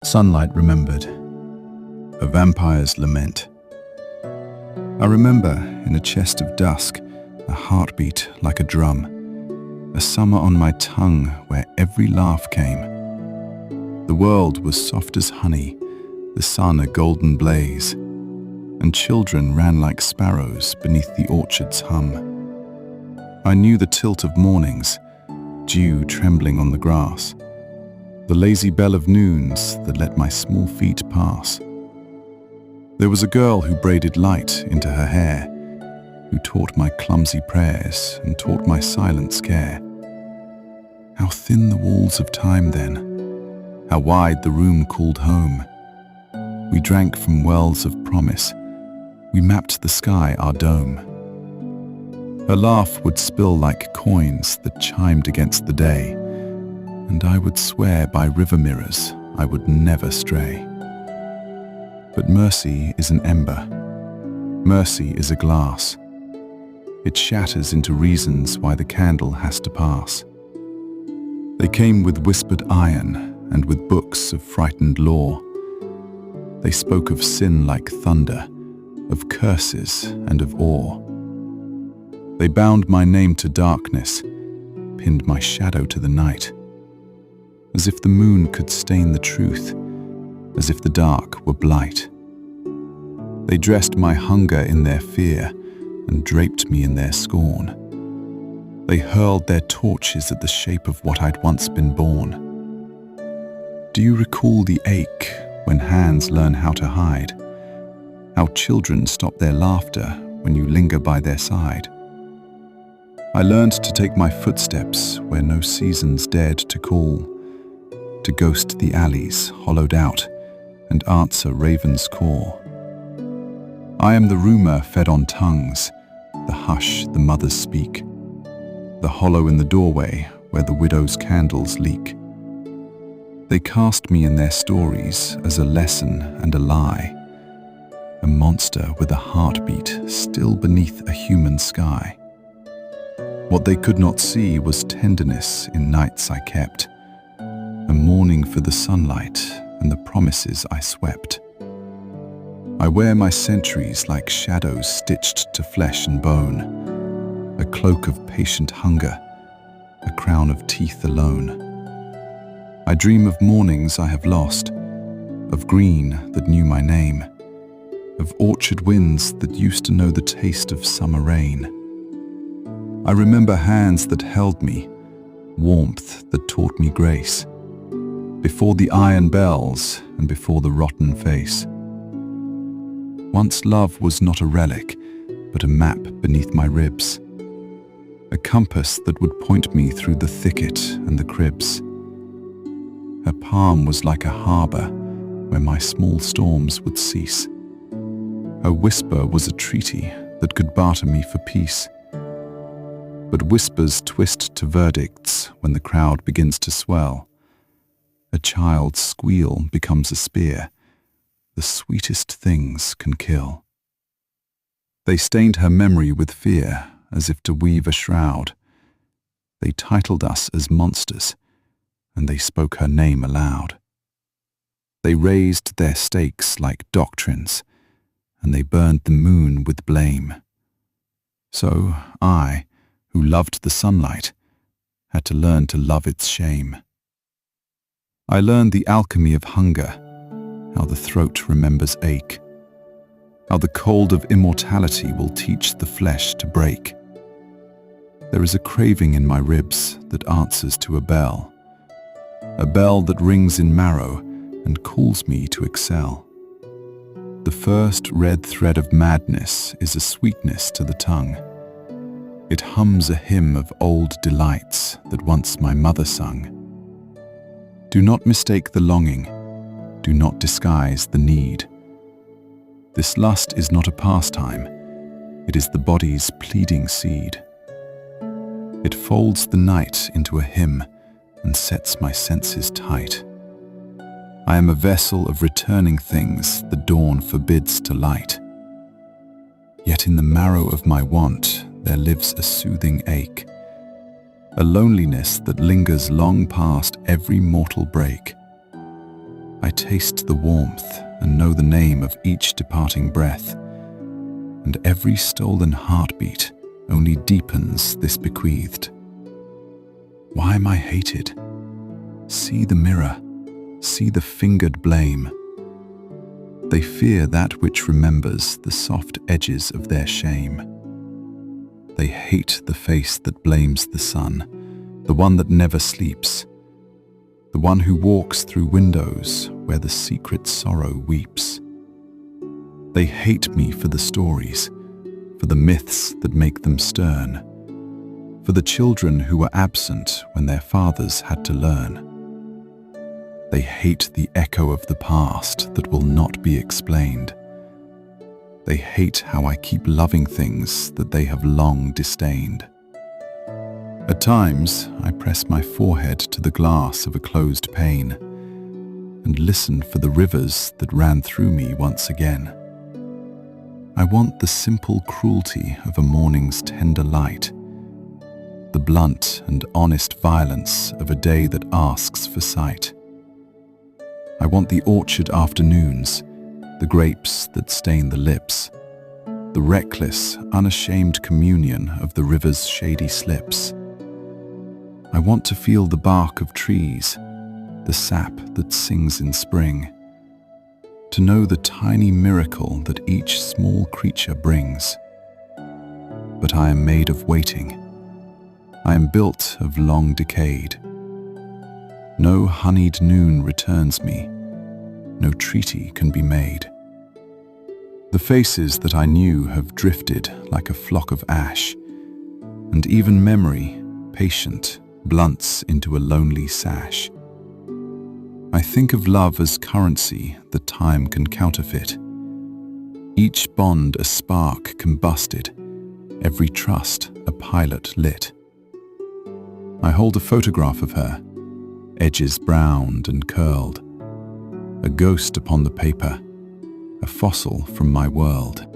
Sunlight Remembered. A Vampire's Lament. I remember, in a chest of dusk, a heartbeat like a drum, a summer on my tongue where every laugh came. The world was soft as honey, the sun a golden blaze, and children ran like sparrows beneath the orchard's hum. I knew the tilt of mornings, dew trembling on the grass, the lazy bell of noons that let my small feet pass. There was a girl who braided light into her hair, who taught my clumsy prayers and taught my silence care. How thin the walls of time then, how wide the room called home. We drank from wells of promise, we mapped the sky our dome. Her laugh would spill like coins that chimed against the day, and I would swear by river mirrors I would never stray. But mercy is an ember, mercy is a glass. It shatters into reasons why the candle has to pass. They came with whispered iron and with books of frightened lore. They spoke of sin like thunder, of curses and of awe. They bound my name to darkness, pinned my shadow to the night, as if the moon could stain the truth, as if the dark were blight. They dressed my hunger in their fear and draped me in their scorn. They hurled their torches at the shape of what I'd once been born. Do you recall the ache when hands learn how to hide? How children stop their laughter when you linger by their side? I learned to take my footsteps where no seasons dared to call, to ghost the alleys hollowed out and answer ravens' call. I am the rumour fed on tongues, the hush the mothers speak, the hollow in the doorway where the widow's candles leak. They cast me in their stories as a lesson and a lie, a monster with a heartbeat still beneath a human sky. What they could not see was tenderness in nights I kept, a mourning for the sunlight and the promises I swept. I wear my centuries like shadows stitched to flesh and bone, a cloak of patient hunger, a crown of teeth alone. I dream of mornings I have lost, of green that knew my name, of orchard winds that used to know the taste of summer rain. I remember hands that held me, warmth that taught me grace, before the iron bells and before the rotten face. Once love was not a relic, but a map beneath my ribs, a compass that would point me through the thicket and the cribs. Her palm was like a harbour where my small storms would cease. Her whisper was a treaty that could barter me for peace. But whispers twist to verdicts when the crowd begins to swell. A child's squeal becomes a spear. The sweetest things can kill. They stained her memory with fear as if to weave a shroud. They titled us as monsters, and they spoke her name aloud. They raised their stakes like doctrines, and they burned the moon with blame. So I, who loved the sunlight, had to learn to love its shame. I learned the alchemy of hunger, how the throat remembers ache, how the cold of immortality will teach the flesh to break. There is a craving in my ribs that answers to a bell that rings in marrow and calls me to excel. The first red thread of madness is a sweetness to the tongue. It hums a hymn of old delights that once my mother sung. Do not mistake the longing, do not disguise the need. This lust is not a pastime, it is the body's pleading seed. It folds the night into a hymn and sets my senses tight. I am a vessel of returning things the dawn forbids to light. Yet in the marrow of my want there lives a soothing ache, a loneliness that lingers long past every mortal break. I taste the warmth and know the name of each departing breath, and every stolen heartbeat only deepens this bequeathed. Why am I hated? See the mirror, see the fingered blame. They fear that which remembers the soft edges of their shame. They hate the face that blames the sun, the one that never sleeps, the one who walks through windows where the secret sorrow weeps. They hate me for the stories, for the myths that make them stern, for the children who were absent when their fathers had to learn. They hate the echo of the past that will not be explained. They hate how I keep loving things that they have long disdained. At times, I press my forehead to the glass of a closed pane and listen for the rivers that ran through me once again. I want the simple cruelty of a morning's tender light, the blunt and honest violence of a day that asks for sight. I want the orchard afternoons, the grapes that stain the lips, the reckless, unashamed communion of the river's shady slips. I want to feel the bark of trees, the sap that sings in spring, to know the tiny miracle that each small creature brings. But I am made of waiting. I am built of long decayed. No honeyed noon returns me. No treaty can be made. The faces that I knew have drifted like a flock of ash, and even memory, patient, blunts into a lonely sash. I think of love as currency that time can counterfeit. Each bond a spark combusted, every trust a pilot lit. I hold a photograph of her, edges browned and curled, a ghost upon the paper, a fossil from my world.